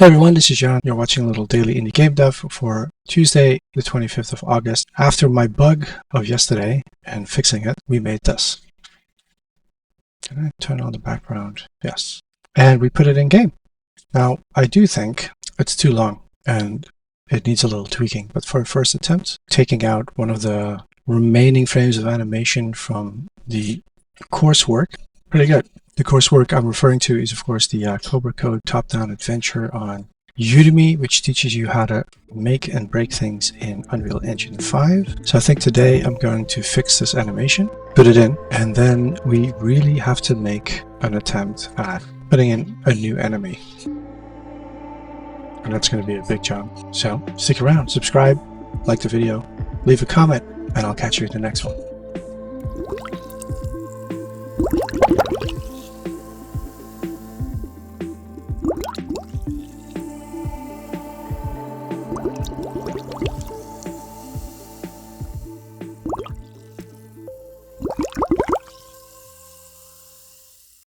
Hey everyone, this is John. You're watching a little daily indie game dev for Tuesday, the 25th of August. After my bug of yesterday and fixing it, we made this. Can I turn on the background? Yes. And we put it in game. Now, I do think it's too long and it needs a little tweaking, but for a first attempt, taking out one of the remaining frames of animation from the coursework, pretty good. The coursework I'm referring to is, of course, the Cobra Code top-down adventure on Udemy, which teaches you how to make and break things in Unreal Engine 5. So I think today I'm going to fix this animation, put it in, and then we really have to make an attempt at putting in a new enemy. And that's going to be a big job. So stick around, subscribe, like the video, leave a comment, and I'll catch you in the next one.